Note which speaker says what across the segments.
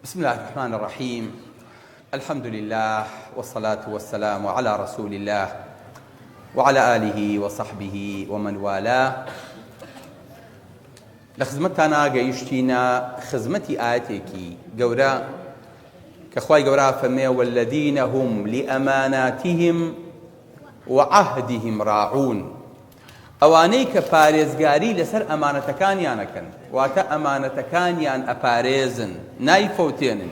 Speaker 1: بسم الله الرحمن الرحيم. الحمد لله والصلاة والسلام على رسول الله وعلى آله وصحبه ومن والاه. لخزمتنا جيشتنا خزمتي آياتيكي جورا كخواي جورا فمي والذين هم لأماناتهم وعهدهم راعون. ئەوانەی کە پارێزگاری لەسەر ئەمانەتەکانیانەکەن واتە ئەمانەتەکانیان ئەپارێزن نایفەوتێنن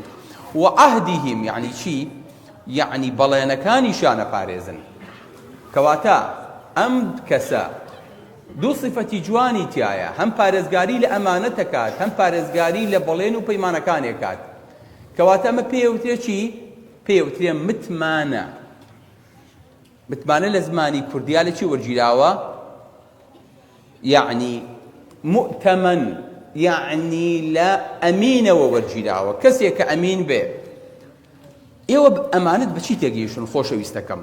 Speaker 1: و عەهدیهم یعنی چی؟ یعنی بەڵێنەکانیشان ئەپارێزن کەواتە ئەم کەسە دوو صفەتی جوانی تایە، هەم پارێزگاری لە ئەمانەت دەکات هەم پارێزگاری لە بەڵێن و پەیمانەکانێک کات. کەواتە ئەمە پێوترێ چی؟ پێوترێ متمانە. متمانە لە زمانی کوردیا لە چی وەرگیراوە؟ يعني مؤتمن، يعني لا أمين وورجلاوة كسي كأمين به إيوه أمانة بشي تجيشون خوش ويستكم.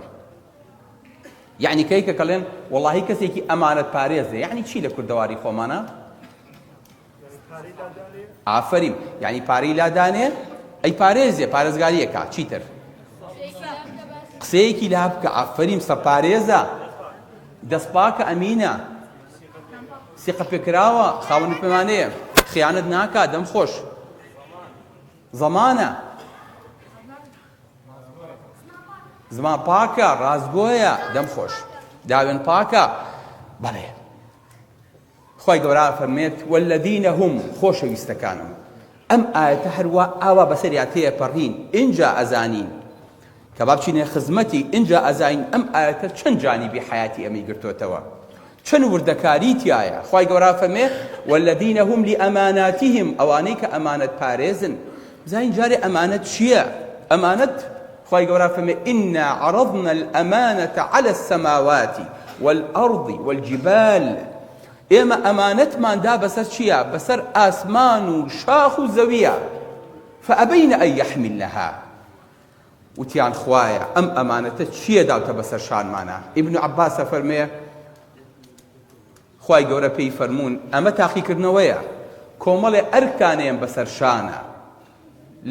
Speaker 1: يعني كيك كلام والله كسي كي أمانة باريزة يعني شيء لكل دواري خومانا عفريم يعني باري لا داني أي باريزة باريزغارية كا تشيتر قسيكي لابك عفريم سباريزة دسباك أمينة سیقە پێکراوە خاوەنی پەیمانەیە خیانەت ناکات دەم خۆش زەمانە زمان پاکە ڕازگۆیە دەم خۆش داوێن پاکە بەڵێ. خۆی گەورە فەرمێت والذین هم خۆشەویستەکانم. ئەم ئاەتە هەروە ئاوا بەسەریا تێپەڕین ئینجا ئەزانین کە با بچینێ خزمەتی ئینجا ئەزانین ئەم ئاەتە چەند جانیبی حیاتی ئەمەی گرتوتەوە، چەند وردەکاری تایە. خی گەورە فەرمێ والذین هم لأماناتهم ئەوانەی کە ئەمانەت پارێزن. بزانین جارێ ئەمانەت چییە؟ ئەمانەت خی گەورە فەرمێ إنا عرضنا الأمانة على السماوات والأرض والجبال. ئێمە ئەمانەتماندا بەسەر چییە؟ بەسەر ئاسمان و شاخ و زەویە. فأبين أن يحملنها. وتیان خوایە ئەم ئەمانەتە چییە داوتە بەسەر شانمانە؟ ئیبن عەباسە فەرمێ خی گەورە پێی فەرموون ئەمە تاقیکردنەوەیە کۆمەڵێ ئەرکانێن بەسەر شانە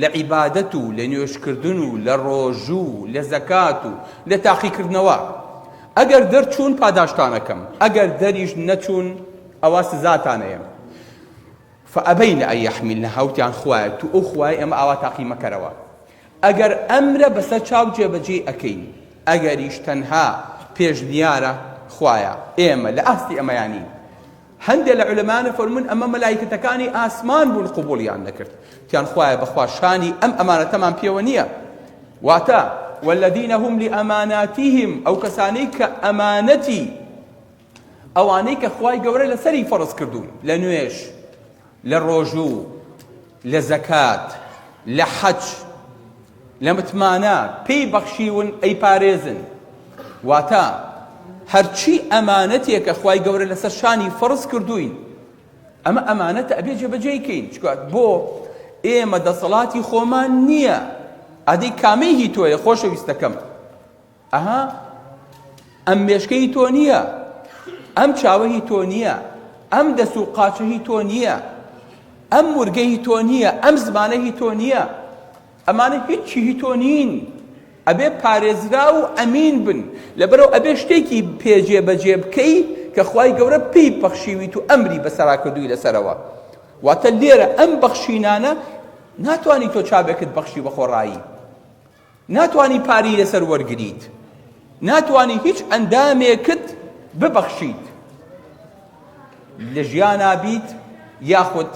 Speaker 1: لە عیبادەت و لە نوێشکردن و لە ڕۆژوو لە زەکات و لە تاقیکردنەوە. ئەگەر دەرچوون پاداشتانەکەم، ئەگەر دەریش نەچوون ئەوە سزاتانەیە. فەئەبەینە ئەن یەحملنەها وتیان خوایە تو ئەو خوای ئێمە ئاوا تاقی مەکەرەوە. ئەگەر ئەمرە بەسەر چاو جێبەجێ ئەکەین، ئەگەریش تەنها پێشنیارە خوایە ئێمە لە ئاستی ئەمەیانی. هەندێک لە عولەمانە فەرمون ئەمە مەلایکەتەکانی ئاسمان بوون قبوڵیان نەکرد. تیان خوایە بەخوا شانی ئەم ئەمانەتەمان پێوە نییە. واتە والذین هم لأماناتهم ئەو کەسانەی کە ئەمانەتی ئەوانەی کە خوای گەورە لەسەری فەرز کردوون لە نوێژ لە ڕۆژوو لە زەکات لە حەج لە متمانە پێی بەخشیون ئەی پارێزن. واتە هەرچی ئەمانەتێکە خوای گەورە لەسەر شانی فەرز کردوین ئەمە ئەمانەتە ئەبێ جێبەجێیکەین. چکات بۆ ئێمە دەسەڵاتی خۆمان نییە. ئەدەی کامەی هی تۆیە خۆشەویستەکەم؟ ئەها ئەم مێشکەی تۆ نییە، ئەم چاوە هی تۆ نییە، ئەم دەست و قاچە هی تۆ نییە، ئەم ورگە هی تۆ نییە، ئەم زمانە هی تۆ نییە. ئەمانە هیچی هی تۆ نین. ئەبێ پارێزرا و ئەمین بن لەبەرەوە ئەبێ شتێکی پێجێبەجێ بکەی کە خوای گەورە پێی بەخشیویت و ئەمری بەسەرا کردووی لەسەرەوە. واتە لێرە ئەم بەخشینانە ناتوانی تۆ چابێکت بەخشی بە خۆڕایی، ناتوانی پاری لەسەر وەرگریت، ناتوانی هیچ ئەندامێکت ببەخشیت لە ژیانا بیت یاخود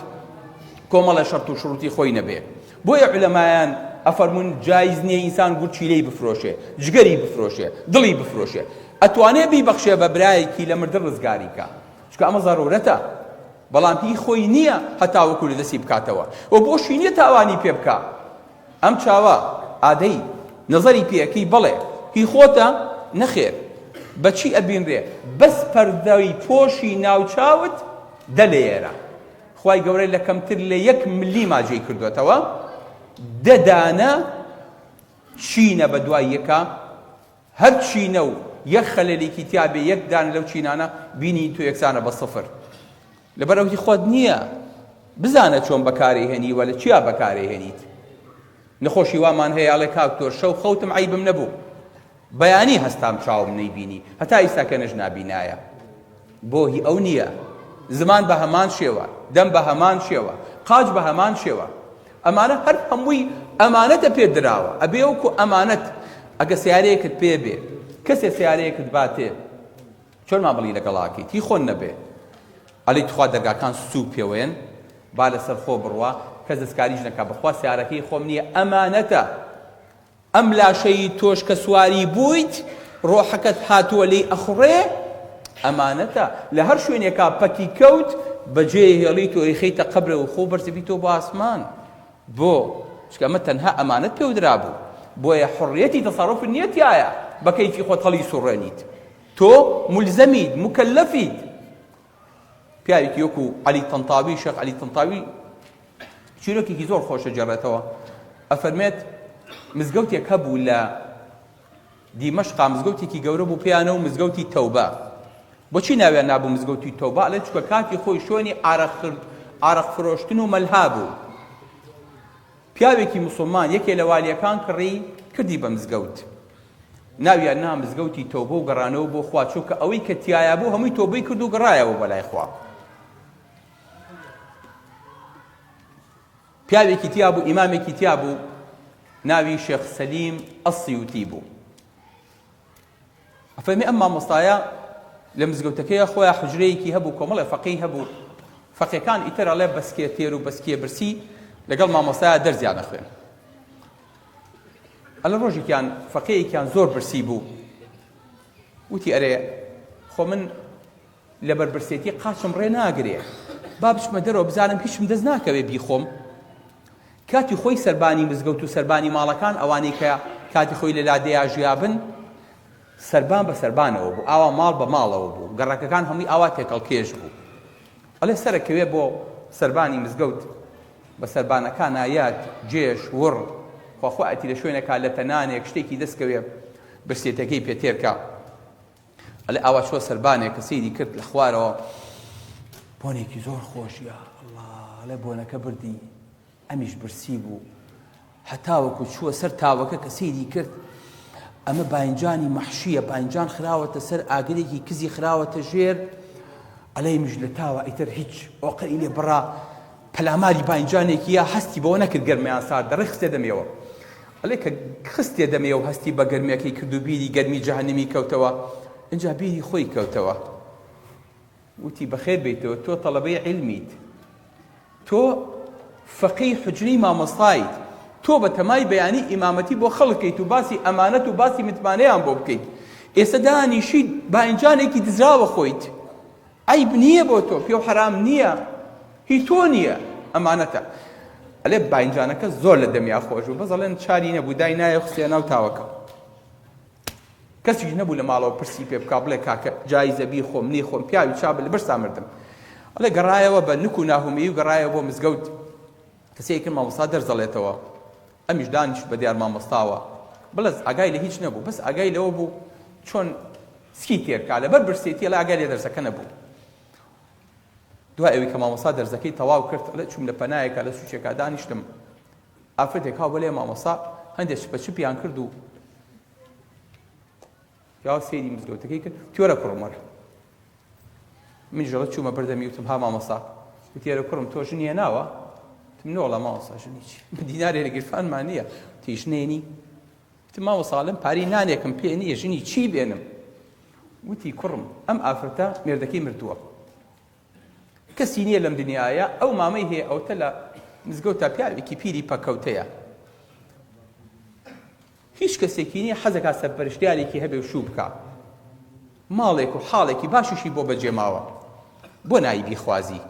Speaker 1: کۆمەڵە شەرت و شروتی خۆی نەبێ. بۆیە عولەمایان ئەفەرمون جایز نییە ئینسان گورچیلەی بفرۆشێ، جگەری بفرۆشێ، دڵی بفرۆشێ. ئەتوانێ بیبەخشێ بە برایەکی لە مردن ڕزگاری کە، چکە ئەمە زەرورەتە، بەڵام هی خۆی نییە هەتا وەکو لە دەستی بکاتەوە. و بۆشی نییە تاوانی پێ بکە. ئەم چاوە ئادەی نەزەری پێەکەی بڵێ هی خۆتە نەخێر بەچی ئەبینرێ؟ بەس پەردەی پۆشی ناوچاوت دە لێرە. خوای گەورەی لە کەمتر لە 1 ملی ماجەی کردوێتەوە، دەدانە چینە بە دوای یەکە، هەر چینە و یەک خەلەلێکی تیابێ یەک دانە لەو چینانە بینی تۆ یەکسانە بە سفر. لەبەرەوەی خۆت نییە بزانە چۆن بەکارهێنی وە لە چیا بەکارهێنیت. نەخۆشی وامان هەیە ئەڵێ کاکتۆر شەو خەوتم عەیبم نەبوو بەیانی هەستام چاوم نەیبینی هەتا ئیستا کەنەژ نابینایە بۆ هی ئەو نییە زمان بە هەمان شێوە دەم بە هەمان شێوە قاج بە هەمان شێوە ئەمانە هەر هەمووی ئەمانەتە پێدراوە ئەبێ وەکو ئەمانەت ئەگە سیارەیەکت پێ بێ کەسێ سیارەیەکت باتێ چۆن مامەڵی لەگەڵاکەیت هی خۆن نەبێ ئەڵێ تخوا دەرگاکان سووک پێوەیەن با لەسەر خۆ بڕوا کەس دەستکاریش نەکا بەخوا سیارەکەی خۆم نییە ئەمانەتە ئەم لاشەی تۆش کە سواری بوویت ڕۆحەکەت هاتووە لێی ئەخوڕێ ئەمانەتە لە هەر شوێنێکا پەکی کەوت بەجێ هێڵیت و خەیتە قەبرە و خۆ بەرزبیتەوە بۆ ئاسمان بۆ چکە ئەمە تەنها ئەمانەت پێودرا بوو بۆیە حڕیەتی تەسەڕوف نیەت یایە بە کەیفی خۆت هەڵی سوڕێنیت تۆ مولزەمیت مکەلەفیت پیاوێکی وەکو عەلی تەنتاوی شێخ عەلی تەنتاوی چیرۆکێکی زۆر خۆشە جێڕێتەوە ئەفەرمێت مزگەوتێک هەبوو لە دیمەشقا مزگەوتێکی گەورە بوو پێیانەوە مزگەوتی تەوبە بۆچی ناویان نابوو مزگەوتی تەوبە ئەڵێن چونکە کاتی خۆی شوێنی ئارەق فرۆشتن و مەلها بوو پیاوێکی موسڵمان یەکێ لە والیەکان کڕی کردی بە مزگەوت ناویان نا مزگەوتی تەوبە و گەڕانەوە بۆ خوا چونکە ئەوەی کە تایە بوو هەمووی تۆبەی کرد و گەڕایەوە بەلای خوا پیاوێکی تیا بوو ئیمامێکی تیا بوو ناوی شێخ سەلیم ئەسیوتی بوو ئەفەرمێ ئەم مامۆستایە لە مزگەوتەکەیە خۆیان حوجرەیەکی هەبوو کۆمەڵێ فەقیه هەبوو فەقیەکان ئیتر ئەڵێ بەسکێ تێر و بەسکێ برسی لەگەڵ مامۆستایە دەرزیان ئەخوێن ئەلە ڕۆژێکیان فەقیەیەکیان زۆر برسی بوو وتی ئەرێ خۆ من لەبەر برسێتی قاچم ڕێ ناگرێ با بچمە دەرەوە بزانم هیچم دەست ناکەوێ بیخۆم کاتی خۆی سەربانی مزگەوت و سەربانی ماڵەکان ئەوانەی کە کاتی خۆی لە لادەیە ژیابن سەربان بە سەربانەوە بوو ئاوا ماڵ بە ماڵەوە بوو گەڕەکەکان هەمووی ئاوا تێکەڵ کێش بوو ئەڵێ سەرەکەوێ بۆ سەربانی مزگەوت بە سەربانەکان ئایات جێش وڕ خواخواتی لە شوێنێکا لە تەنانێک شتێکی دەستکەوێ برسێتەکەی پێتێرکە ئەڵێ ئاوا چوە سەربانێک کە سەیری کرد لە خوارەوە بۆنێکی زۆر خۆشیە ئەڵڵا ئەڵێ بۆنەکە بردی ئەمیش برسی بوو هەتاوەکو چووە سەر تاوەکە کە سەیری کرد ئەمە باینجانی مەحشیە باینجان خراوەتە سەر ئاگرێکی کزی خراوەتە ژێر ئەڵێ مش لە تاوە ئیتر هیچ ئۆقەی لێ بڕا پەلاماری باینجانێکی یا هەستی بەوە نەکرد گەرمیان سارد دەڕێ خستێ دەمێەوە ئەڵێ کە خستێ دەمێەوە هەستی بە گەرمیەکەی کرد و بیری گەرمی جەهەنەمی کەوتەوە اینجا بیری خۆی کەوتەوە وتی بەخێر بیتەوە تۆ تەڵەبەی عیلمیت تۆ فەقی حجری مامۆستایت تۆ بە تەمای بەیانی ئیمامەتی بۆ خەڵکەیت و باسی ئەمانەت و باسی متمانەیان بۆ بکەیت ئێستا دانیشیت باینجانێکی دزراوە خۆیت عیب نییە بۆ تۆ پێ و حرام نییە هی تۆ نییە ئەمانەتە ئەلێ باینجانەکە زۆر لە دەمیا خۆش بوو بەس ئەڵێن چاری نەبوو دای نایە خستێ ناو تاوەکە کەسیش نەبوو لە ماڵەوە پرسی پێ بکا بڵێ کاکە جایزە بی خۆم نی خۆم پیاوی چابە لە بەرسا مردم ئەڵێ گەڕایەوە بە نک و ناهومەیی و گەڕایەوە بۆ مزگەوت کەسێکی مامۆستا دەرزەڵێتەوە ئەمیش دانیش بە دیار مامۆستاوە بڵێز ئاگای لە هیچ نەبوو بەس ئاگای لەوە بوو چۆن سکی تێرکا لەبەر برسێتی لە ئاگای لێ دەرزەکە نەبوو دوای ئەوەی کە مامۆستا دەرزەکەی تەواو کرد ئەڵێ چوم لە پەنایەکە لە سوچێکا دانیشتم ئافرەتێک هاو بەلێ مامۆستا هەندێک چپیان کرد و یا سێری مزگەوتەکەی کرد تیۆرە کوڕمەر من ژەڵە چوومە بەردەمی وتم ها مامۆستا وتیێرە کوڕم تۆ ژنیە ناوە تم نۆڵە مامۆستا ژنی چی دینارێ لە گیرفانمان نییە تیش نێنی وتم مامۆساڵم پاری نانێکم پێ نییە ژنی چی بێنم وتی کوڕم ئەم ئافرەتە مێردەکەی مردووە کەسی نییە لەم دنیاە ئەو مامەی هەیە ئەوتە لە مزگەوتە پیاوێکی پیری پەکەوتەیە هیچ کەسێکی نییە حەزەکە سەرپەرشتیارێکی هەبێ و شوو بکە ماڵێک و حاڵێکی باشیشی بۆ بەجێماوە بۆ نایی بیخوازی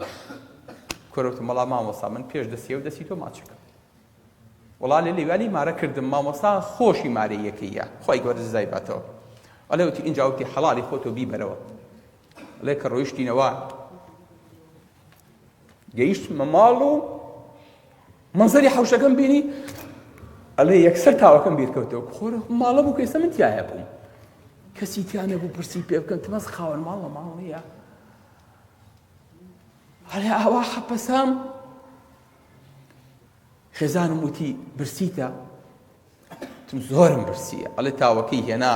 Speaker 1: کۆرەوتم وەڵا مامۆستا من پێش دەسیە و دەستی تۆ ماچەکە وەڵا لە لێوانی مارە کردم مامۆستا خۆشی مارەی یەکەیە خۆی گەورە زای باتەوە ئەڵێ وتی ئینجا وتی حەڵاڵی خۆتۆ بیبەرەوە ئەڵێ کە ڕۆیشتینەوە گەیشتمە ماڵ و مەنزەری حەوشەکەم بینی ئەڵێ یەکسەر تاوەکەم بیرکەوتەوە خۆرە ماڵە بوو کە ئێستا من تایە بووم کەسی تیا نەبوو پرسی پێ بکەن تمەز خاوەن ماڵە ماڵ نییە ئەڵێ ئاوا حەپەسام خێزانم وتی برسیتە؟ تم زۆرم برسیە. ئەڵێ تاوەکەی هێنا،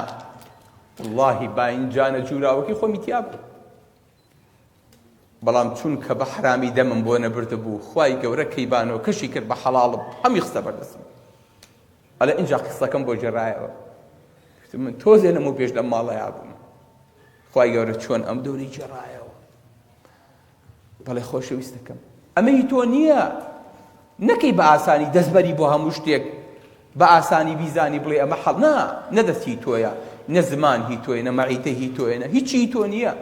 Speaker 1: واللهی باین جانە جوراوەکەی خۆمی تیا بوو، بەڵام چونکە بە حرامی دەمم بۆ نەبردە بوو، خوای گەورە کەیبانەوە کەشی کرد بە حەڵاڵم، هەمی خستە بەردەستم. ئەڵێ اینجا قسەکەم بۆ جێڕایەوە، من تۆزێ لەمە پێش لەم ماڵەیا بووم، خوای گەورە چۆن ئەم دەوری جێڕایەوە. بەڵێ خۆشەویستەکەم ئەمەی تۆ نییە، نەکەی بە ئاسانی دەستبەری بۆ هەموو شتێک بە ئاسانی بیزانی بڵێ ئەمە حەڵ، نەدەستی تۆیە، نە زمان هی تۆیە، نە مەعیتە هی تۆیە، هیچی تۆ نییە.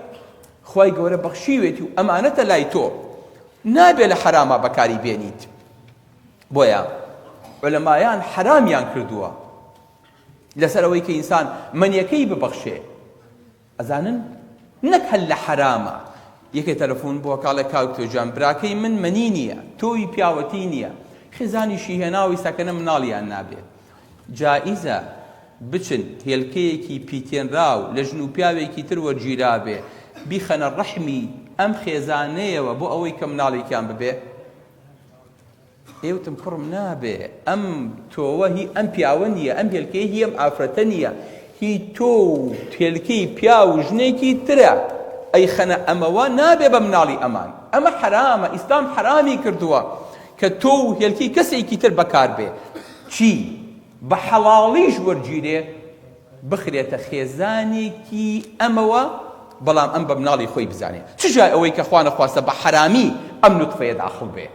Speaker 1: خوای گەورە بەخشیوێتی و ئەمانەتە لای تۆ، نابێ لە حرامە بەکاری بێنیت. بۆیە عولەمایان حرامیان کردووە لەسەر ئەوەی کە ئینسان منیەکەی ببەخشێ. ئەزانن نەک هەل لە حرامە. یەکێ تەلەفۆن بۆ کاڵێ کاکتۆ جان براکەی من منی نییە، تۆی پیاوەتی نییە، خێزانیشی هێناوی سەکەنە مناڵیان نابێت. جائیزە بچن هێلکەیەکی پیتێنراو لە ژن و پیاوێکی تر وەرگیرابێ، بیخەنە ڕەحمی ئەم خێزانەیەوە بۆ ئەوەی کە مناڵێکیان ببێ. ئێوتم کوڕم نابێ، ئەم تۆوە هی ئەم پیاوە نییە، ئەم هێلکەی هی ئەم ئافرەتە نییە، هی تۆ هێلکەی پیا و ژنێکی ترە. ئەی خەنە ئەمەوە نابێ بە مناڵی ئەمان، ئەمە حرامە، ئیسلام حرامی کردووە کە تۆ هێلکەی کەسێکی تر بەکار بێ. چی؟ بە حەڵاڵیش وەرگیرێ بخرێتە خێزانێکی ئەمەوە، بەڵام ئەم بە مناڵی خۆی بزانێ. چ جای ئەوەی کە خوا نەخواستە بە حرامی ئەم نوتفەیە داخڵ بێ؟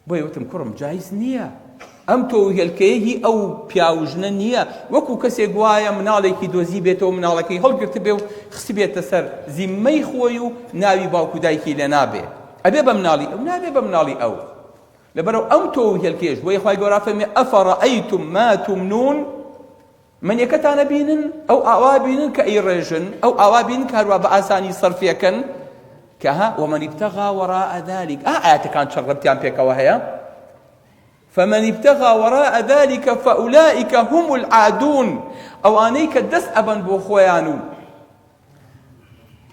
Speaker 1: بۆیە وتم کوڕم جایز نییە، ئەم تۆ هێلکەیەکی ئەو پیاوژنە نییە. وەکو کەسێک وایە مناڵێکی دۆزی بێتەوە، مناڵەکەی هەڵگرت بێ و خسی بێتە سەر زیممەی خۆی و ناوی باوکو دایکی لێ نابێ، ئەبێ بە مناڵی ئەو، نابێ بە مناڵی ئەو. لەبەرەوە ئەم تۆ هێلکەیەش بۆیە خوای گەورە فەرمێ ئەفەڕەئەیتم ما تمنون، منیەکەتانە بینن، ئەو ئاوا بینن کە ئەیڕێژن، ئەو ئاوا بینن کە هەروە بە ئاسانی سەرفیەکەن کە ها ومن ابتغى وراء ذلك. ئاەتەکان چەند ڕەبتیان پێکەوە هەیە؟ فمن ابتغى وراء ذلك فأولئك هم العادون. ئەوانەی کە دەست ئەبەن بۆ خۆیان و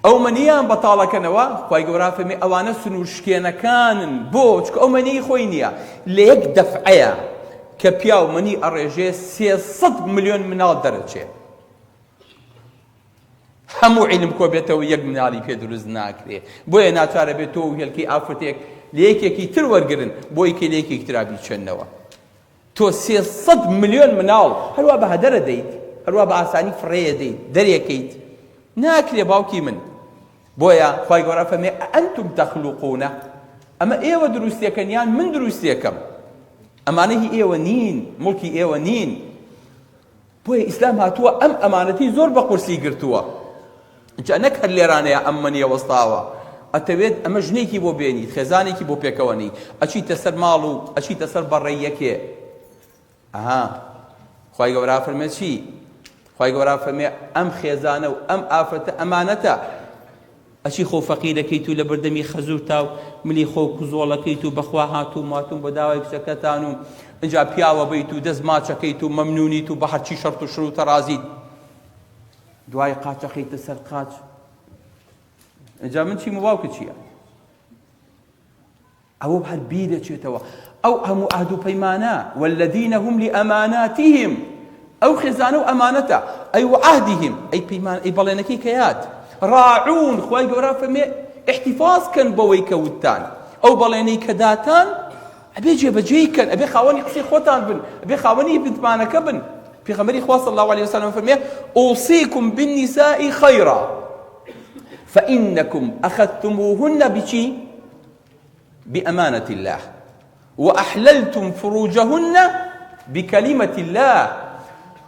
Speaker 1: ئەو منیان بەتاڵەکەنەوە، خوای گەورە فەرمێ ئەوانە سنوورشکێنەکانن. بۆ چکە ئەو منی خۆی نییە، لە یەک دەفعەیە کە پیا و منی ئەڕێژێ 300 ملیۆن مناڵ دەرەچێ. هەموو عیلم کۆ بێتەوە یەک مناڵی پێ دروست ناکرێ. بۆیە ناچارە بێت تۆ هێلکەی ئافرەتێک لە یەکێکی تر وەرگرن بۆی کە لە یەکێکی ترا بیچێنەوە. تۆ 300 ملیۆن مناڵ هەروە بە هەدەرە دەیت، هەروە بە ئاسانی فڕێیە دەیت، دەرێکەیت، ناکرێ باوکی من. بۆیە خوای گەورە فەرمێ ئەنتم تەخلوقونە، ئەمە ئێوە دروستیەکەن یان من دروستیەکەم؟ ئەمانە هی ئێوە نین، مڵکی ئێوە نین. بۆیە ئیسلام هاتووە ئەم ئەمانەتی زۆر بە قورسی گرتووە. جا نەک هەر لێرانەیە ئەم منیە وەستاوە، ئەتەوێت ئەمە ژنێکی بۆ بێنیت، خێزانێکی بۆ پێکەوەنی، ئەچیتە سەر ماڵ و ئەچیتە سەر بەڕێیەکێ. ئەها خوای گەورە فەرمێ چی؟ خوای گەورە فەرمێ ئەم خێزانە و ئەم ئافرەتە ئەمانەتە. ئەچی خۆ فەقیرەکەیت و لە بەردەمی خەزوورتا و ملی خۆ کوزۆڵەکەیت و بەخوا هاتوو ماتوون بۆ داوای کچەکەتان و اینجا پیاوە بیت و دەست ماچەکەیت و مەمنونیت و بە هەرچی شەرت و شروتە رازیت، دوای قاچەکەیتە سەر قاچ. اینجا من چیم و باوکە چییە؟ ئەوە هەر بیر دەچێتەوە. ئەو هەموو ئەهد و پەیمانە والذین هم لأماناتهم، ئەو خێزانە و ئەمانەتە، ئەی وعهدهم، ئەی پەیمان، ئەی بەڵێنەکەی کەیات، ڕاعون. خوای گەورە فەرمێ احتیفاظ کەن بەوەی کە وتتان، ئەو بەڵێنەی کە داتان ئەبێ جێبەجێی کەن، ئەبێ خاوەنی قسەی خۆتان بن، ئەبێ خاوەنی بنتمانەکە بن. پێغەمبەری خوا صلی الله عليه وسلم فەرمێ أوصيكم بالنساء خيرا فإنكم أخذتموهن بشي بأمانة الله وأحللتم فروجهن بكلمة الله.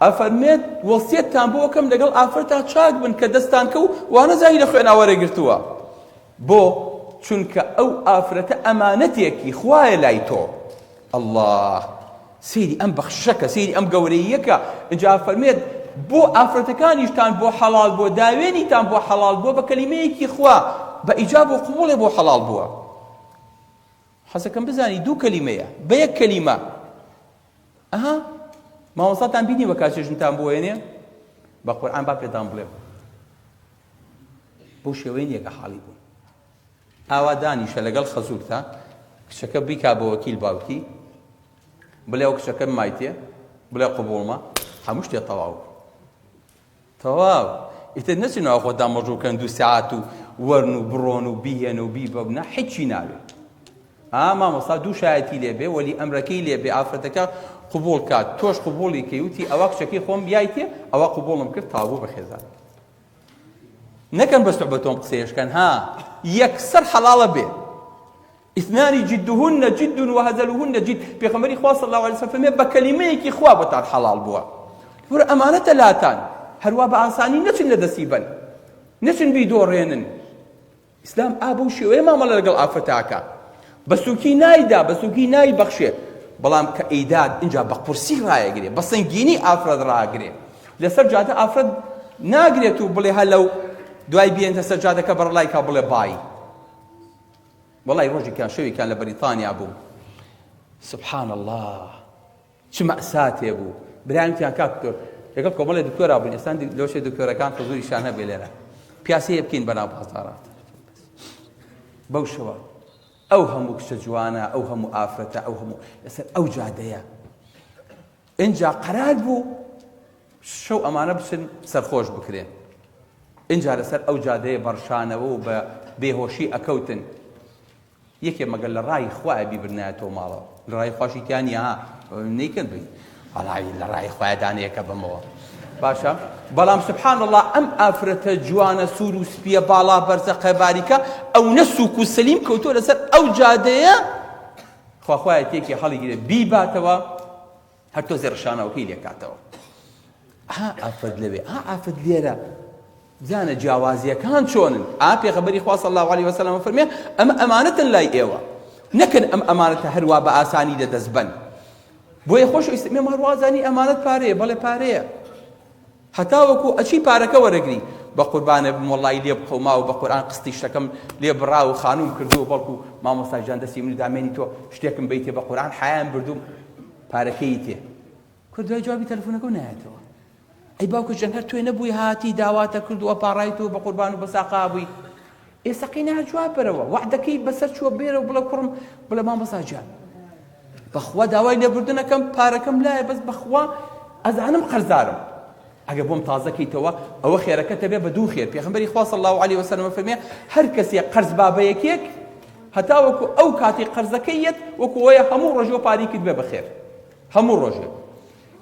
Speaker 1: ئەفەرمێت وەسیەتتان بۆ کەم لەگەڵ ئافرەتا چاک بن کە دەستان کە و وانە زاهی لە خوێناوەرە گرتووە. بۆ چونکە ئەو ئافرەتە ئەمانەتێکی خوایە لای تۆ. الله سەیری ئەم بەخشەکە، سەیری ئەم گەورەیەکە. اینجا فەرمێت بۆ ئافرەتەکانیشتان بۆ حەڵال بووە، داوێنیتان بۆ حەڵال بووە بە کەلیمەیەکی خوا، بە ئیجاب و قبوڵێ بۆ حەڵال بووە. حەزەکەم بزانی دوو کەلیمەیە بە یەک کەلیمە. ئەها مامۆستاتان بینی وە کاچێژنتان بۆێنێ بە قورئان با پێتان بڵێم بۆ شێوەی نییە کە حاڵی بوون. ئاوا دانیشە لەگەڵ خەزوورتا کچەکە بیکا بە وەکیل باوکی بڵێ ئەو کچەکەم مایتێ بڵێ قبوڵمە هەموو شتێ تەواو ئیتر نەچن ئەو خۆ دامەژووکەن 2 ساعات و وەرن و بڕۆن و بیهێن و بیبەبنە هیچی ناوێت مامۆستا 2 شایەتی لێبێ وەلی ئەمرەکەی لێبێ ئافرەتەکە قبوڵ کات تۆش قبوڵی کەیوتی ئەوە کچەکەی خۆم بیایتێ ئەوە قبوڵم کرد تابوو بە خێزان نەکەن بەستۆ بە تۆم قسەیەشکەن یەکسەر حەڵاڵە بێ اثنان جدهن جد وهزلهن جد پێغەمبەری خوا صلی الله علیه و سلم بە کەلیمەیەکی خوا بەتان حەڵاڵ بووە ورە ئەمانەتە لاتان هەروە بە ئاسانی نەچن لە دەستی بن نەچن بیدۆڕێنن ئیسلام ئابە و شێوەیە مامەڵە لەگەڵ ئافرەتاکە بە سووکی نایدا بە سووکی نایبەخشێ بەڵام کە ئەیداد اینجا بە قورسی ڕایەگرێ بە سنگینی ئافرەت ڕاگرێ لەسەر جادە ئافرەت ناگرێت و بڵێ هەلەو دوای بێنتە سەر جادەکە بەڕڵای کا بڵێ بای وەڵی ڕۆژێکیان شەوێکیان لە بەریتانیا بوو سبحان الله چ مەئساتێ بوو برایانتیان کا دکتۆر لەگەڵ کۆمەڵی دکتۆرا بوون ئێستا لەوشێ دکتۆرەکان حزوریشان هەبێ لێرە پیاسەیە بکەین بەناو بازاڕات بەو شەوە ئەو هەموو کچە جوانە ئەو هەموو ئافرەتە ئەو هەموو لەسەر ئەو جادەیە اینجا قەرار بوو شەو ئەمانە بچن سەرخۆش بکرێن اینجا لەسەر ئەو جادەیە بەڕشانەوە و بە بێهۆشی ئەکەوتن یەکێ مەگەر لە ڕای خوایە بیبرنایەتەوە ماڵەوە لە ڕای خواشی تیانە نەیکەن بین وەڵای لە ڕای خوایە دانەیەکە بمەوە باشە بەڵام سبحان الله ئەم ئافرەتە جوانە سوور و سپیە باڵا بەرزەقە باریکە ئەو نەسووک و سەلیم کەوتووە لەسەر ئەو جادەیە خوایە تێکی هەڵیگرێ بیباتەوە هەر تۆ زێڕشانەوەکەی لێکاتەوە ئافرەت لەوێ ئافرەت لێرە زانە جیاوازیەکان چۆنن پێغەمبەری خوا صلی الله علیه وسلم فەرمێ ئەمە ئەمانەتن لای ئێوە نەکەن ئەم ئەمانەتە هەروە بە ئاسانی لەدەستبەن بۆیە خۆشەویستە ئێمە هەروازانی ئەمانەت پارەیە بەڵێ پارەیە هەتا وەکو ئەچی پارەکە وەرەگری بە قوربانە بم وەڵی لێ بخەوما و بە قورئان قستی شتەکەم لێ بڕا و خانوم کردو بەڵکو مامۆستا گیان دەستی من دامێنی تۆ شتێکم بیتێ بە قورئان حەیان بردوم پارەکەی تێ کورد دوای جوابی تەلەفۆنەکە نایەتەوە ئەی باوکە جەن هەر توێ نەبووی هاتی داواتە کردووە پاڕایتەوە بە قوربان و بە ساقا بووی ئێستا نەهات جواب بەرەوە وعدەکەی بەسەر چووە بێرە و بڵێ کوڕم بڵێ مامۆستا گیان بەخوا داوای لێبوردنەکەم پارەکەم لایە بەس بەخوا ئەزانم قەرزارم ئەگە بۆم تازەکەیتەوە ئەوە خێرەکەتە بێ بە 2 خێر پێغەمبەری خوا صلی الله علیه وسلم فەرمێ هەر کەسێک قەرز بابەیەکێک هەتا وەکو ئەو کاتی قەرزەکەیت وەکو وەیە هەموو ڕۆژێ پاری کرد بێ بەخێر هەموو ڕۆژێ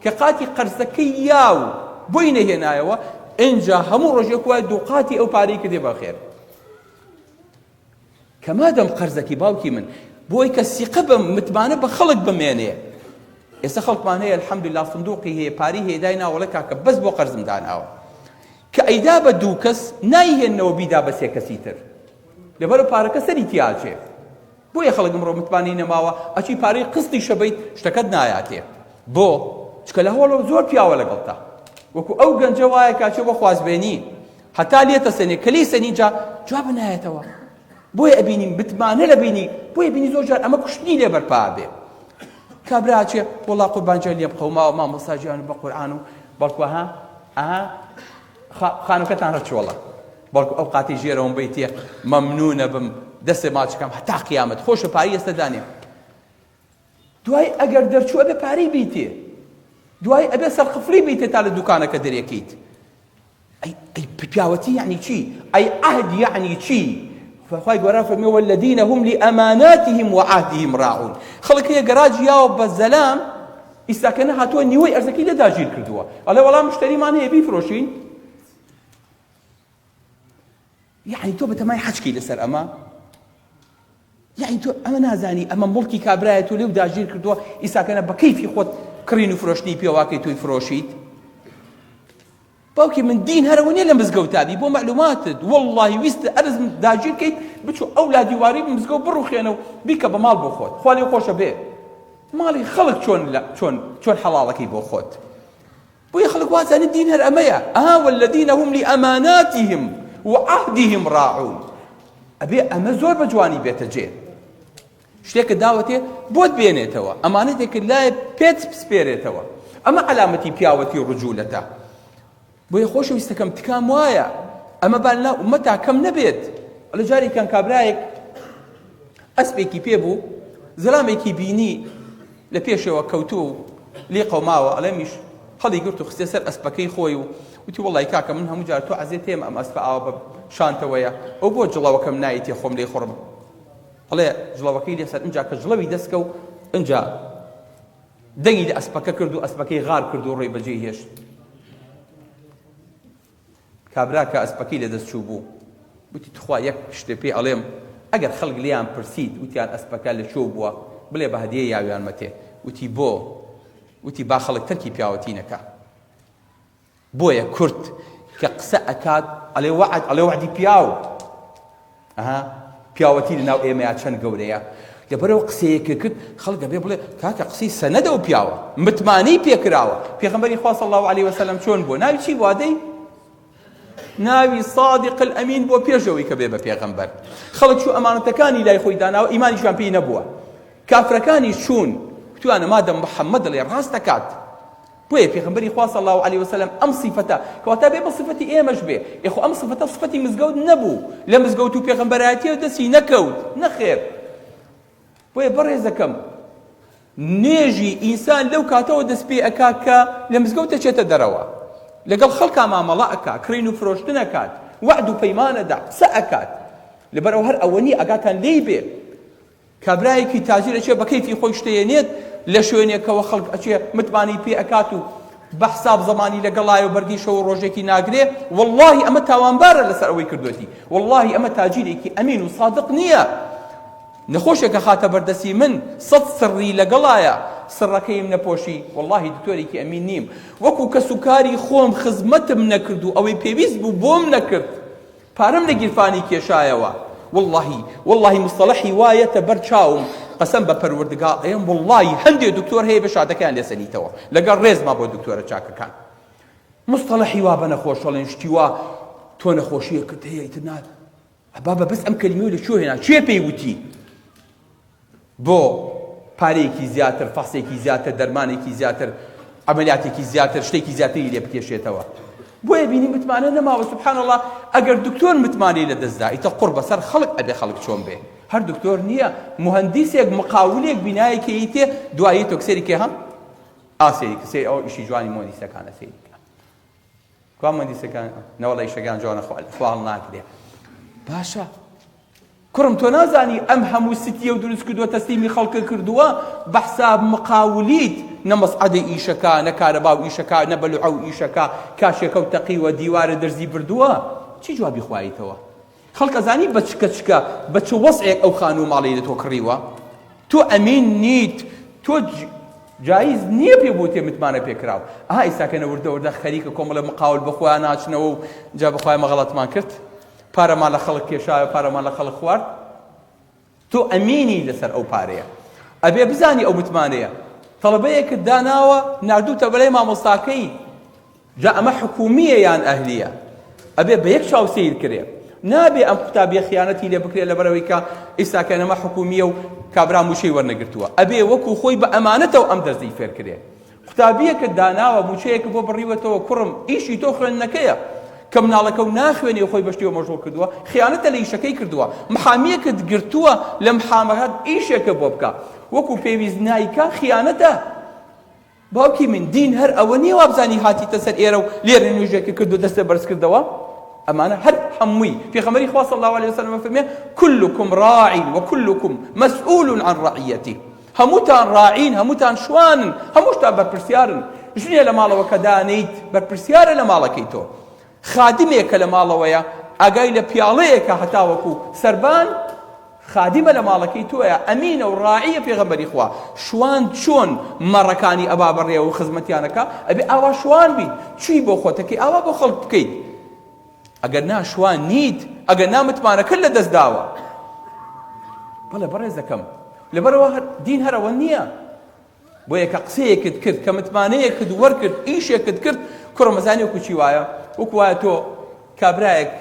Speaker 1: کە قاتی قەرزەکەی یاو بۆی نەهێنایەوە اینجا هەموو ڕۆژێک وایە 2 قاتی ئەو پارەی کردێ بەخێر کە مادەم قەرزەکی باوکی من بۆی کە سیقە بم متمانە بە خەڵک بمێنێ ئێستا خەڵکمان هەیە الحەمدولله سندوقی هەیە پاری هەیە دایناوە لە کاکە بەس بۆ قەرزم داناوە کە ئەیدا بە 2 کەس نایهێننەوە بیدا بە 3 کەسی تر لەبەرەوە پارەکە سەری تیاچێ بۆیە خەڵک ئەمڕۆ متمانی نەماوە ئەچی پارەی قستی شەبەیت شتەکەت نایاتێ بۆ چکە لە هەوڵەوە زۆر پیاوە لەگەڵتا وەکو ئەو گەنجە وایە کاچێ بۆ خوازبێنی هەتا لێتە سەنێ کەلی سەنیجا جواب نایەتەوە بۆیە ئەبینی متمانە لەبینی بۆیە بینی زۆر جار ئەمە کوشتنی لێ بەرپا بێ کابراچێ وەڵا قوربانجە لێ بخەوماوە مامۆستا گیان بە قورئان و بەڵکو خانووکەتان ڕەچۆڵە بەڵکو ئەو قاتی ژێرەوەم بیتێ مەمنونە بم دەستێ ماچەکەم هەتا قیامەت خۆشە پاری ئێستا دانێ دوای ئەگەر دەرچووە بێ پاری بیتێ دوای ئەبێ سەرخفری بیتێ تا لە دوکانەکە دەرێکیت ئەی پیاوەتی یعنی چی ئەی عهد یعنی چی فخوای گەورە فەرمێ والذین هم لأماناتهم وعهدهم راعون خەڵک هەیە گەراجی یاوە بە زەلام ئیساکەنە هاتووە نیوەی ئەرزەکەی لە داگیر کردووە ئەڵێ وەڵام مشتەریمان هەیە بیفرۆشین یعنی تۆ بەتەمای حەجکەی لەسەر ئەمە یعنی تۆ ئەمە نازانی ئەمە مڵکی کابرایە تۆ لێو داگیر کردووە ئیساکەنە بە کەیفی خۆت کڕین و فرۆشتنی پێواکەی تۆی فرۆشیت باوکی من دین هەرەوە نییە لە مزگەوتابی بۆ معلوماتت وەڵڵاهی ویستە ئەرزم داگیر کەیت بچۆ ئەو لا دیواری مزگەوت بڕوخێنە و بیکە بە ماڵ بۆ خۆت خوا لێ خۆشە بێ ماڵی خەڵک چۆن حەڵاڵەکەی بۆ خۆت بۆیە خەڵک وازانێت دین هەر ئەمەیە والذین هم لأماناتهم وعهدهم راعون ئەبێ ئەمە زۆر بە جوانی بێتە جێ شتێکە داوەتێ بۆت بێنێتەوە ئەمانەتێکت لایە پێت بسپێرێتەوە ئەمە عەلامەتی پیاوەتی ڕجوولەتە بۆیە خۆشەویستەکەم تکام وایە ئەمە بان لا ئومەتا کەم نەبێت لە جارێکیان کابرایەک ئەسپێکی پێ بوو زەلامێکی بینی لە پێشەوە کەوتووە و لێ قەوماوە ئەڵێمیش هەڵی گرت و خستێ سەر ئەسپەکەی خۆی و وتی وەڵی کاکە من هەموو جار تۆ عەزیز تێم ئەم ئەسپە ئاوە بە شانتەوەیە ئەو بۆ جڵەوەکەم نایەتی خۆم لێ خۆڕم ئەڵێ جڵەوەکەی لێسەر ئینجا کە جڵەوی دەستکە و ئینجا دەنگی لە ئەسپەکە کرد و ئەسپەکەی غار کرد و ڕێی بەجێ هێشت کابرا کە ئەسپەکەی لە دەستچوو بوو وتی تخوا یەک شتێ پێ ئەڵێم ئەگەر خەڵک لیان پرسید وتیان ئەسپەکە لە چۆ بووە بڵێ بە هەدیە یاویان مەتێ وتی بۆ وتی با خەڵک تەرکی پیاوەتی نەکا بۆیە کورد کە قسە ئەکات ئەڵێ وعد ئەڵێ وعدی پیاو ئەها پیاوەتی لەناو ئێمەیە چەند گەورەیە لەبەرەوە قسەیەکە کرد خەڵک دەبێ بڵێ کاکە قسەی سەنەدە و پیاوە متمانەی پێکراوە پێغەمبەری خوا صلی الله علیه وسلم چۆن بووە ناوی چی بووە دەی ناوی صادق الأمین بۆ پێشەوەی کە بێ بە پێغەمبەر خەڵک چوو ئەمانەتەکانی لای خۆی داناوە ئیمانیشیان پێی نەبووە کافرەکانی چوون توانە مادەم محەممەد دەڵێ ڕاست دەکات بۆیە پێغەمبەری خوا صلی الله علیه وسلم ئەم سیفەتە کەواتە بێ بە سیفەتی ئێمەش بێ ئێخۆ ئەم سیفەتە سیفەتی مزگەوت نەبوو لە مزگەوت و پێغەمبەرایەتیەوە دەستی نەکەوت نەخێر بۆیە بەڕێزەکەم نوێژی ئینسان لەو کاتەوە دەست پێ ئەکا کە لە مزگەوت دەچێتە دەرەوە لەگەڵ خەڵکا مامەڵە ئەکا کڕین و فرۆشتن ئەکات وعد و پەیمانەدا قسە ئەکات لەبەرەوە هەر ئەوەنی ئەگاتان لێی بێ کابرایەکی تاجر ئەچێ بە کەیفی خۆی شتێنێت لە شوێنێکەوە خەڵک ئەچێ متمانی پێ ئەکات و بە حساب زەمانی لەگەڵایە و بەردی شەو ڕۆژێکی ناگرێ واللهی ئەمە تاوانبارە لەسەر ئەوەی کردوەتی واللهی ئەمە تاجیرێکی ئەمین و صادق نییە نەخۆشێکە خاتە بەردەسی من سەد سڕی لەگەڵایە سڕەکەیم نەپۆشی واللهی دکتۆرێکی ئەمین نیم وەکو کە سوکاری خۆم خزمەتم نەکرد و ئەوەی پێویست بوو بۆم نەکرد پارەم لە گیرفانی کێشایەوە واللهی مستەڵەحی وایەتە بەرچاوم قەسەم بە پەروەردگار ئەم واللهی هەندێک دکتۆر هەیە بە شادەکەیان لێسەنیتەوە لەگەڵ ڕێزما بۆ دکتۆرە چاکەکان مستەڵەحی وا بە نەخۆشەڵێن شتی وا تۆ نەخۆشیەکرد هەیە ئیتر نات بابە بەس ئەم کەلیمەی لە چۆ هێنا چێ پێی وتی بۆ پارەیەکی زیاتر فەحسێکی زیاتر دەرمانێکی زیاتر عملیاتێکی زیاتر شتێکی زیاتری لێ بکێشێتەوە بۆیە بینی متمانە نەماوە سبحان الله ئەگەر دکتۆر متمانی لە دەستدا ئیتە قوڕ بەسەر خەڵک ئەبێ خەڵک چۆن بێ هەر دکتۆر نییە مهندسێک مقاولێک بینایەکەی تێ دوایی تۆ کسێریکێ هەم ئاسێری کسێ ئەو ئیشی جوانی مهندسەکانە سێریکە کوان مهندسەکان نەوەڵی شەکان جوانە خواڵ ناکرێ باشە کوڕم تۆ نازانی ئەم هەموو ستیە و دروست کردووە تەسلیمی خەڵکە کردووە بە حساب مقاولیت نە مەسعەدەی ئیشەکە نە کارەبا و ئیشەکە نە بەلوعە و ئیشەکە کاشێکە و تەقیوە دیوارە دەرزی بردووە چی جوابی خواییتەوە خەڵک ئەزانی بە چکە بە چ وەسعێک ئەو خانوو ماڵی لە تۆ کڕیوە تۆ ئەمین نیت تۆ جایز نییە پێ بۆ تێ متمانە پێکراوە ئاها ئیساکەنە وردە خەریکە کۆمەڵە مقاول بەخۆیان ناچنەوە و جا بەخوای مەغەڵەتمان کرد پارەمان لە خەڵک کێشایە پارەمان لە خەڵک خوارد تۆ ئەمینی لەسەر ئەو پارەیە ئەبێ بزانی ئەو متمانەیە تەڵەبەیەکت داناوە ناردووتە بەلای مامۆستاکەی جا ئەمە حکومیە یان ئەهلیە ئەبێ بە یەک چاو سیر کرێ نابێ ئەم قوتابیە خیانەتی لێ بکرێت لەبەرەوەی کە ئێستاکە ئەمە حکومیە و کابرا موچەی وەرنەگرتووە ئەبێ وەکو خۆی بە ئەمانەتەوە ئەم دەرزەی فێر کرێ قوتابیەکت داناوە موچەیەک بۆ بڕیوەتەوە کوڕم ئیشی تۆ خوێندنەکەیە کە مناڵەکە و ناخوێنێ خۆی بەشتیەوە مەشغوڵ کردووە خیانەتە لە ئیشەکەی کردووە محامیەکت گرتووە لە محامەکەت ئیشێکە بۆ بکە وەکو پێویست نایکە خیانەتە باوکی من دین هەر ئەوە نییە وابزانی هاتیتە سەر ئێرە و لێرە نوێژێکی کرد و دەستە بەرز کردەوە ئەمانە هەر هەمووی پێغەمبەری خوا صلی الله علیه وسلم فەرمێ كلكم راع وكلكم مسؤول عن رعيته هەمووتان ڕاعین هەمووتان شوانن هەمووشتان بەرپرسیارن ژنێ لە ماڵەوە کە دانیت بەرپرسیارە لە ماڵەکەی تۆ خادمێکە لە ماڵەوەیە ئاگای لە پیاڵەیەکە هەتاوەکو سەربان خادمە لە ماڵەکەی تۆیە ئەمینە و ڕاعیە پێغەمبەری خوا شوان چۆن مەڕەکانی ئەبا بەڕێوە و خزمەتیانەکە ئەبێ ئاوا شوان بیت چی بۆ خۆتەکەی ئاوا بۆ خەڵک بکەیت ئەگەر نا شوان نیت ئەگەر نامتمانەکە لە دەستداوە بەڵێ بەڕێزەکەم لەبەرەوە دین هەرەوە نییە بۆیە کە قسەیەکت کرد کە متمانەیەکت وەرکرد ئیشێکت کرد کوڕە مەزانی وەکو چی وایە وەکو وایە تۆ کابرایەک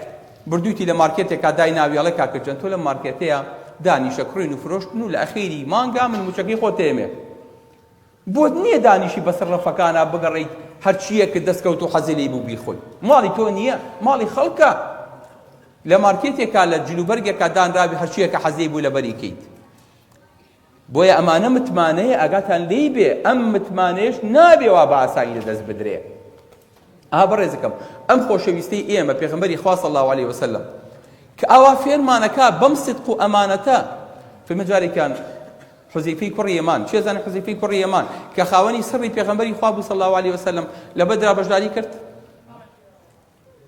Speaker 1: بردوویتی لە مارکێتێکا دای ناویاڵە کاکەجان تۆ لە مارکێتەیە دانیشە کڕین و فرۆشتن و لە ئەخیری مانگا من موچەکەی خۆ تێمێ بۆت نییە دانیشی بەسەر ڕەفەکانە بگەڕیت هەرچیەکە دەستکەوت و حەزی لێی بوو بیخۆی ماڵی تۆ نییە ماڵی خەڵکە لە مارکێتێکا لە جلوبەرگێکا دانراوی هەرچیەکە حەزی بوو لەبەری کەیت بۆیە ئەمانە متمانەیە ئاگاتان لێی بێ ئەم متمانەیەش نابێوا بە ئاسانی لەدەست بدرێ. بەڕێزەکەم ئەم خۆشەویستەی ئێمە پێغەمبەری خوا صلی الله علیه وسلم کە ئاوا فێرمانەکە بەم صدق و ئەمانەتە. فێرمە جارێکیان حوزەیفەی کوڕی یەمان، چێزانە حوزەیفەی کوڕی یەمان کە خاوەنی سڕی پێغەمبەری خوا بوو صلی الله علیه وسلم لە بەدرا بەشداری کرد؟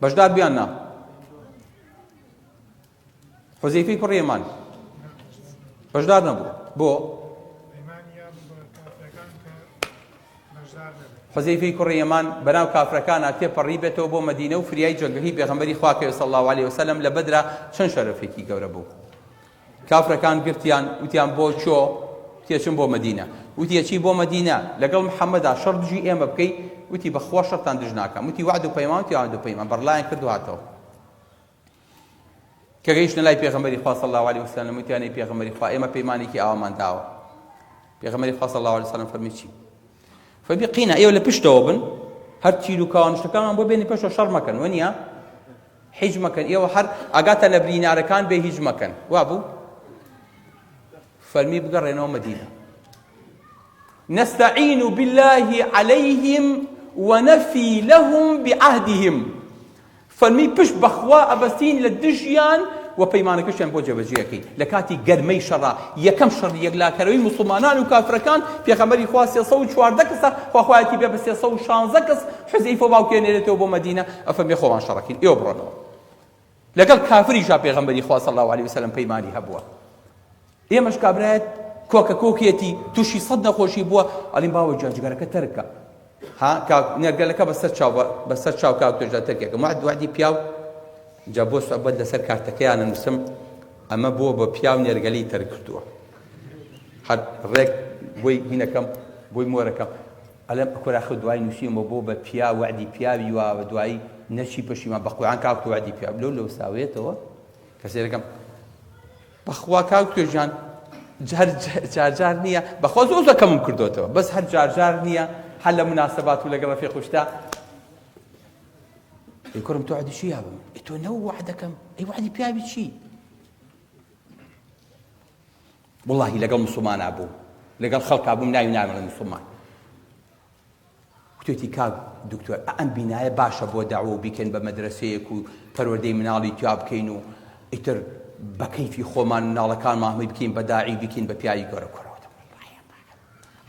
Speaker 1: بەشدار بیان نا؟ حوزەیفەی کوڕی یەمان بەشدار نەبوو. بۆ؟ حوزەیفەی کوڕی یەمان بەناو کافرەکانە تێپەڕی بێتەوە بۆ مەدینە و فریای جەنگەکەی پێغەمبەری خوا کردەوە صلی الله علیه وسلم لە بەدرا چەند شەرەفێکی گەورە بوو. کافرەکان گرتیان وتیان بۆ چۆ تێچن بۆ مەدینە. وتی ئەچی بۆ مەدینە لەگەڵ محەممەدا شەڕ دژی ئێمە بکەی؟ وتی بەخوا شەڕتان دژ ناکەم. وتی وعد و پەیمان؟ وتی وعد و پەیمان. بەرڵایان کرد و هاتەوە. کە گەیشتە لای پێغەمبەری خوا صلی الله علیه وسلم وتیان ئەی پێغەمبەری خوا ئێمە پەیمانێکی ئاوامان داوە. پێغەمبەری خوا صلی الله علیه وسلم فەرمی چی؟ فەرمی قینە ئێوە لە پشتەوە بن هەر چیر و کاوانشتەکانمان بۆ بێنی پێشەوە شەڕ مەکەن وەنیە هیچ مەکەن ئێوە هەر ئاگاتە لە برینارەکان بێ هیچ مەکەن. وا بوو؟ فەرمی بگەڕێنەوە مەدینە. نستعين بالله عليهم ونفي لهم بعهدهم. فەرمی پشت بەخوا ئەبەستین لە دژیان و پەیمانەکەشیان بۆ جێبەجێەکەی. لە کاتی گەرمەی شەڕا یەکەم شەڕ یەکلاکەرەوەی موسڵمانان و کافرەکان پێغەمبەری خوا 314 کەسە خواخوایەتی بێ بە 316 کەس حوزەیفە باوکێنێرێتەوە بۆ مەدینە ئەفەرمێ خۆمان شەڕەکەین ئێوە بڕۆنەوە. لەگەڵ کافریشا پێغەمبەری خوا صلی الله علیه وسلم پەیمانی هەبووە. ئێمەش کابرایەت کۆکە کۆکێتی تووشی سەد نەخۆشی بووە ئەڵین باوە جاجگەرەکە تەرکە نێرگەلەکە بەسەر چاو کاک توێژدا تەرکێکە وعدی پیاو جا بۆ سوعبەت لەسەر کارتەکەیانە نووسم ئەمە بۆ بە پیاو نێرگەلەی تەرک کردووە هەر ڕێک بۆی هینەکەم بۆی مۆرەکەم ئەلەم کۆراخە دوای نووسیمەوە بۆ بە پیا وعدی پیاوی وە دوایی نەچی پەشیمان بەخۆیان کاک تۆ وعدی پیاو لەو ساوێتەوە کەسێرەکەم بەخوا کاک توێژان جارجار نییە بەخوا زۆر زەکەمم کردوتەوە بەس هەر جارجار نییە هەر لە مناسەبات و لەگەڵ ڕەفیق خوشتا ئەی کوڕم تۆ وعدی چی یابم ئەی تۆ نەوە وعدەکەم ئەی وعدی پیاوی چی وڵڵاهی لەگەڵ موسڵمانە بوو لەگەڵ خەڵکا بووم ناوی نامەڵێ موسڵمان وتێتی کاک دکتۆر ئەم بینایە باشە بۆ داوە و بیکەن بە مەدرسەیەک و پەروەردەی مناڵی تیا بکەین و ئیتر بە کەیفی خۆمان مناڵەکان ماهمەی بکەین بە داعی بکەین بە پیاوی گەورە کوڕەوە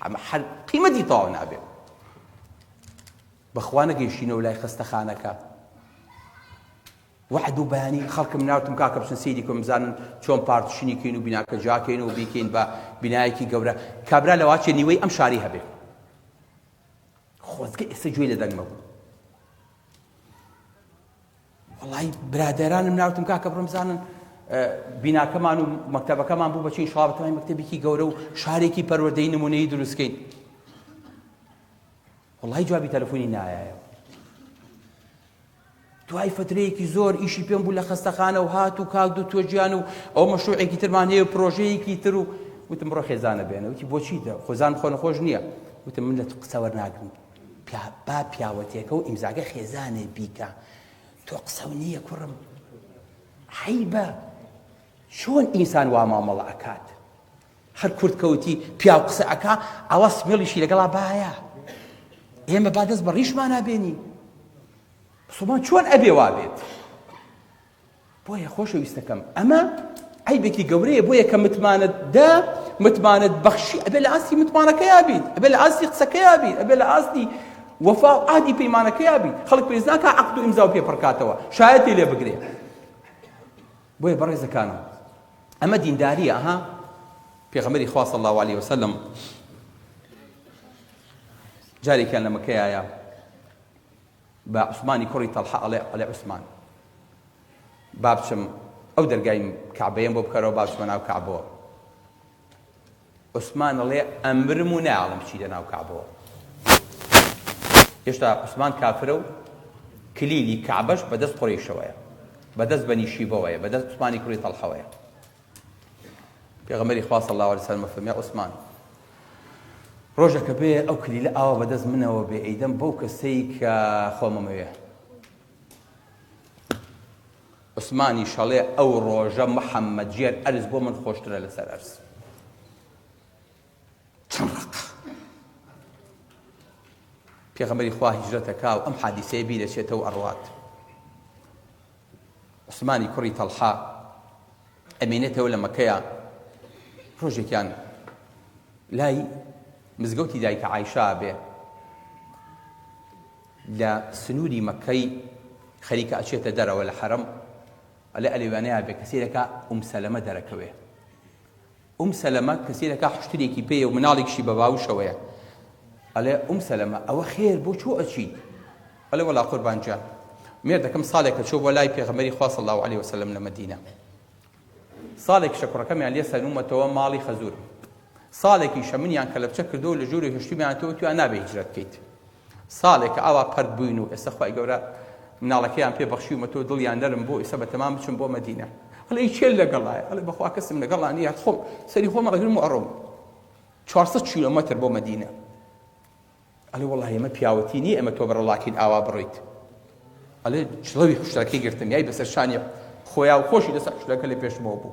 Speaker 1: ئەمە هەر قیمەتی تەواو نابێ بەخوا نەگەیشتینەوە لای خستەخانەکە وعد و بەیانی خەڵکم ناوتم کاکە بچن سەیری کۆم بزانن چۆن پارتیشنی کەین و بیناکە جاکەین و بیکەین بە بینایەکی گەورە کابرا لەواچێ نیوەی ئەم شاری هەبێ خۆزگە ئێستا گوێی لە دەنگمە بوو وەڵڵی برادەرانم ناوتم کاکە بڕم بزانن بیناکەمان و مەکتەبەکەمان بوو بەچین شڵابەتەوەی مەکتەبێکی گەورە و شارێکی پەروەردەی نمونەیی دروستکەین وەڵڵی جوابی تەلەفۆنی نایایە دوای فترەیەکی زۆر ئیشی پێم بوو لە خەستەخانە و هات و کاک دو تۆجیان و ئەو مەشروعێکی ترمان هەیە و پرۆژەیەکی تر و وتم بڕۆ خێزانە بێنە وتی بۆچیتە خۆزان خۆ نەخۆش نییە وتم من لە قسە وەرناگرم با پیاوەتێکە و ئیمزاگە خێزانێ بیکە تۆ قسە نییە کوڕم حەیبە چۆن ئینسان وا مامەڵە ئەکات هەر کورد کەوتی پیاو قسە ئەکا ئەوە سمێڵیشی لەگەڵا بایە ئێمە با دەست بە ڕیشمان نابێنی مسڵمان چۆن ئەبێ وابێت بۆیە خۆشەویستەکەم ئەمە عیبێکی گەورەیە بۆیە کە متمانت بەخشی ئەبێ لە ئاستی متمانەکە یابیت ئەبێ لە ئاستی قسەکە یابیت ئەبێ لە ئاستی وەفا و ئاهدی پەیمانەکە یابیت خەڵک پێویست ناکا عەقد و ئیمزا و پێپڕکاتەوە شایەتی لێ بگرێ بۆیە بەڕێزەکانم ئەمە دینداریە ئەها پێغەمبەری خوا صلی الله علیه وسلم جارێکیان لە مەکەیایە بە عوسمانی کوڕی تەڵحە ئەڵێ عوسمان با بچم ئەو دەرگای کەعبەیەم بۆ بکەرەوە با بچمە ناو کەعبەوە عوسمان ئەڵێ ئەمرم و ناڵم بچیتە ناو کەعبەوە هێشتا عوسمان کافرە و کلیلی کەعبەش بەدەست قوڕیشەوەیە بەدەست بەنی شیبەوەیە بەدەست عوسمانی کوڕی تەڵحەوەیە پێغەمبەری خوا صلی الله علیه وسلم فەرمووی عوسمان ڕۆژێکە بێ ئەو کلیلە ئاوا بەدەست منەوە بێ ئەیدەم بەو کەسەی کە خۆمەمەوێ عوسمانی شەڵێ ئەو ڕۆژە محەممەد جێر ئەرز بۆ من خۆشترە لەسەر ئەرز پێغەمبەری خوا هیجرەتەکا و ئەم حادیسەیە بیرەچێتەوە ئەڕوات. عوسمانی کوڕی تەڵحا ئەمێنێتەوە لە مەکەیە، ڕۆژێکیان لای مزگەوتی دایکە عایشا بێ لە سنووری مەکەی خەریکە ئەچێتە دەرەوە لە حەرەم، ئەلێ ئەلێوانەیە بێ کەسێرەکە سەلەمە دەرەکەوێ. سەلەمە کەسێرەکە حشتێکی پێیە و مناڵێکشی بە باوشەوەیە. ئەلێ سەلەمە ئەوە خێر بۆ چۆ ئەچیت؟ ئەلێ وەڵا قوربان جان مێردەکەم ساڵێکە چۆ بۆ لای پێغەمبەری خوا صلی الله علیه وسلم لە مەدینە. ساڵێکیشە کوڕەکەمیان لێ سەنوومەتەوە ماڵی خەزور. ساڵێکیشە منیان کەلەپچە کردو لە ژووری هشتیمیانەوە تویان نابێ هیجرەت بکەیت. ساڵێکە ئاوا پەرد بووین و ئێستا خوای گەورە مناڵەکەیان پێ بەخشیومەتەوە دڵیان نەرم بۆ ئێستا بەتەمام بچم بۆ مەدینە. ئەڵێ چێل لەگەڵایە؟ ئەڵێ بەخوا کەسم لەگەڵا نییە، خۆم سەری خۆم ڕەگرم و ئەڕۆم 400 کیلۆمەتر بۆ مەدینە. ئەڵێ وەڵڵاهی ئێمە پیاوەتی نییە ئێمە تۆ بەرەڵاکین ئاوا بڕۆیت. ئەڵێ جڵەوی حشتەکەی گرتم، یای بەسەر شانی خۆیا و خۆشی لەسەر حشتەکە لە پێشمەوە بوو.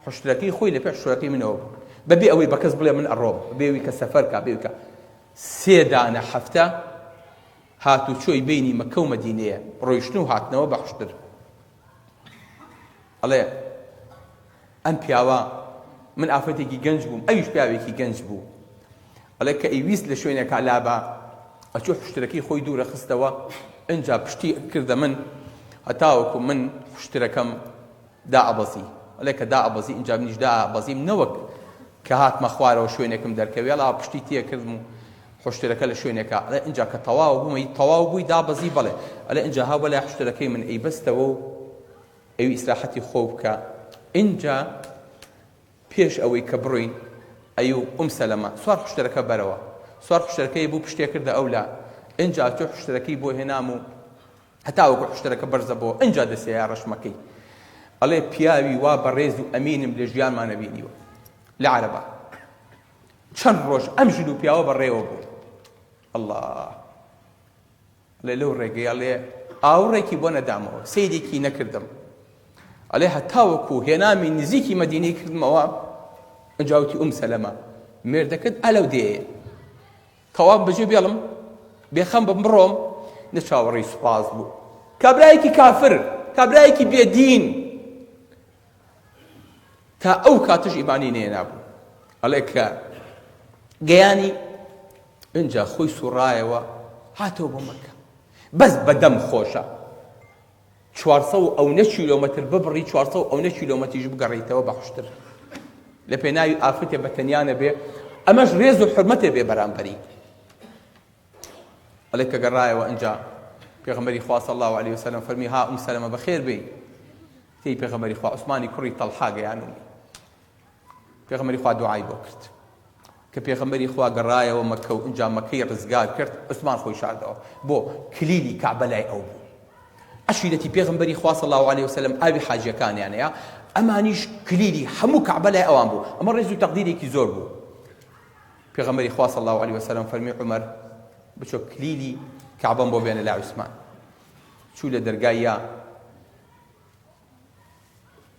Speaker 1: حشتەکەی خۆی لە پێش حشتەکەی منەوە بوو، بەبێ ئەوەی بە کەس بڵێ من ئەڕۆم، بێوی کە سەفەرکە بێوی کە 3 دانە هەفتە هاتو چۆی بینی مەکە و مەدینەیە، ڕۆیشتن و هاتنەوە بە حشتر. ئەڵێ ئەم پیاوە من ئافرەتێکی گەنج بووم، ئەویش پیاوێکی گەنج بوو. ئەڵێ کە ئەیویست لە شوێنێکا لابە ئەچوو حشتەکەی خۆی دوورە خستەوە، ئەنجا پشتی کردە من هەتاوەکو من حشتەکەم دائەبەزی. ئەڵێ کە دائەبەزی ئینجا منیش دائەبەزیم، نەوەک کە هاتمە خوارەوە شوێنێکم دەرکەوێ ئەڵا پشتی تێ کردم و حشتەکە لە شوێنێکە. ئەڵێ ئینجا کە تەواو بوومەی تەواو بووی دابەزی، بەڵێ ئەڵێ ئینجا هاو بەلای حشتەکەی من ئەیبەستەوە و ئەوی ئیسراحەتی خۆ بکە. ئینجا پێش ئەوەی کە بڕۆین ئەیوب سەلەمە سوار حشتەکە بەرەوە، سوار حشتەکەی بوو پشتێ کردە ئەولا. ئینجا تۆ حشتەکەی بۆ هێنام و هەتاوەکو حشتەکە بەرزە بۆ ئینجا دەسێ ڕەشمەکەی. ئەڵێ پیاوی وا بەڕێز و ئەمینم لە ژیانمانە بینیوە لە عەرەبا. چەند ڕۆژ ئەم ژن و پیاوە بەڕێوە بوو. الله ئەڵێ لەو ڕێگەی ئەڵێ ئاوڕێکی بۆ نەدامەوە، سەیرێکی نەکردم. ئەڵێ هەتاوەکو هێنامی نزیکی مەدینەی کردمەوە، ئەنجا وتی سەلەمە مێردەکەت ئەلەو دێیە تەواو بەجێ بێڵم بێخەم بم بڕۆم، نەچاوەڕێی سوپاس بوو. کابرایەکی کافر، کابرایەکی بێدین، تا ئەو کاتش ئیمانی نێنابوو. ئەڵێ کە گەیانی ئینجا خۆی سوڕایەوە هاتەوە بۆ مەکە، بەس بەدەم خۆشە 400 کیلۆمەتر ببڕی، 400 کیلۆمەتریش بگەڕیتەوە بە حشتر لە پێناوی ئافرەتێ بەتەنیانە بێ، ئەمەش ڕێز و حرمەتێ بێ بەرامبەری. ئەڵێ کە گەڕایەوە ئینجا پێغەمبەری خوا صلی الله علیه وسلم فەرمی ها سەلەمە بەخێر بێی. تی پێغەمبەری خوا عوسمانی کوڕی تەڵحا گەیانووی، پێغەمبەری خوا دوعای بۆ کرد. کە پێغەمبەری خوا گەڕایەوە مەکە و ئینجا مەکەی ڕزگار کرد، عوسمان خۆی شاردەوە بۆ کلیلی کەعبە لای ئەو بوو. عشیرەتی پێغەمبەری خوا صلی الله علیه وسلم ئاوی حاجیەکانیانەیە، ئەمانیش کلیلی هەموو کەعبە لای ئەوان بوو. ئەمە ڕێز و تەقدیرێکی زۆر بوو. پێغەمبەری خوا صلی الله علیه وسلم فەرمی عومەر بچۆ کلیلی کەعبەم بۆ بێنە لای عوسمان. چوو لە دەرگایە،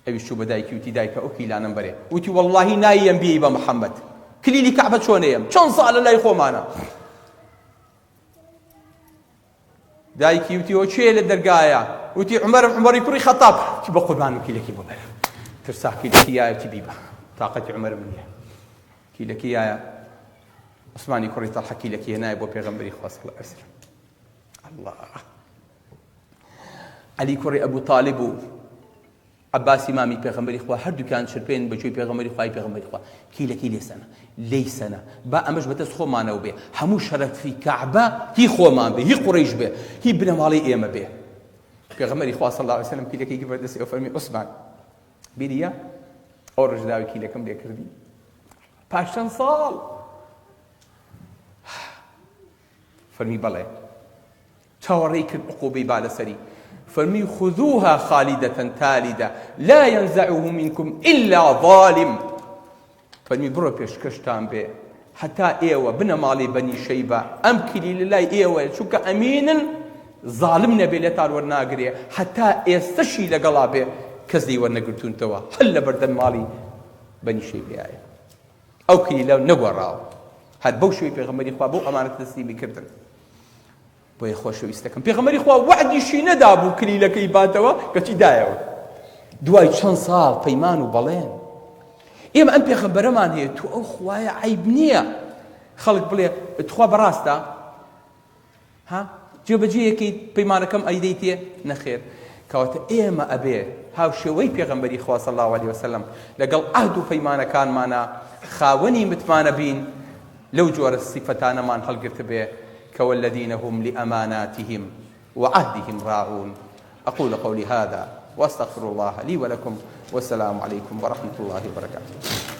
Speaker 1: ئەویش چوو بە دایکی وتی دایکە ئەو کیلانم بەرێ. وتی وەڵڵاهی نایەم بێی بە محەممەد، کلیلی کەعبە چۆنەیەم، چەند ساڵە لای خۆمانە. دایکی وتی ئەو چێ لە دەرگایە؟ وتی عومەری کوڕی خەتاب. تی بە قوربان کیلەکی بۆ بەرە، ترسا کیلەکی یایە، تی بیبە تاقەتی عومەر نییە. کیلەکی یایە عوسمانی کوڕی تەڵحە کیلەکی هێنایە بۆ پێغەمبەری خوا صلی الله علیه وسلم. الله عەلی کوڕی ئەبوو تاالب و عەباسی مامی پێغەمبەری خوا هەردووکیان شرپێن بەجێی پێغەمبەری خوای پێغەمبەری خوا کیلەکی لێسەنە لەیسەنە، با ئەمەش بەدەست خۆمانەوە بێ، هەموو شەرەفی کەعبە هی خۆمان بێ، هی قوڕەیش بێ، هی بنەماڵی ئێمە بێ. پێغەمبەری خوا صلی الله علیه وسلم کیلەکەی بەردەستی ئەو فەرمی عوسمان بیریە ئەو ڕژداوی کیلەکەم لێ کردی پاش چەند ساڵ؟ فەرمی بەڵێ. چاوەڕێی کرد عقوبەی با لەسەری، فەرمی خذوها خالدة تالدة لا ينزعه منكم إلا ظالم. فەرمی بڕۆ پێشکەشتان بێ هەتا ئێوە بنە ماڵی بەنی شەیبە ئەم کلیلە لای ئێوە، چونکە ئەمینن ظالم نەبێ لێتان وەرناگرێ، هەتا ئێستەشی لەگەڵا بێ کەس دەی وەرنەگرتوونتەوە، هەل لە بەردەم ماڵی بەنی شەیبەیە. ئەو کلیلە نەگۆڕاوە، هەر بەو شوێی پێغەمبەری خوا بۆ ئەمانەت تەسلیمی کردن. بۆیە خۆشەویستەکەم پێغەمبەری خوا وعدیشی نەدابوو کلیلەکەی باتەوە کەچی دایەوە دوای چەند ساڵ پەیمان و بەڵێن ئێمە ئەم پێغەمبەرەمان هەیە تو ئەو خوایە عیب نییە خەڵک بڵێ تخوا بەڕاستە ها جێبەجێیەکەی پەیمانەکەم ئەیدەیتێ نەخێر کەواتە ئێمە ئەبێ هاوشێوەی پێغەمبەری خوا صلی الله علیه وسلم لەگەڵ عەهد و پەیمانەکانمانە خاوەنی متمانە بین لەو جۆرە سیفەتانەمان هەڵگرت بێ كالذين هم لأماناتهم وعهدهم راعون أقول قولي هذا وأستغفر الله لي ولكم والسلام عليكم ورحمة الله وبركاته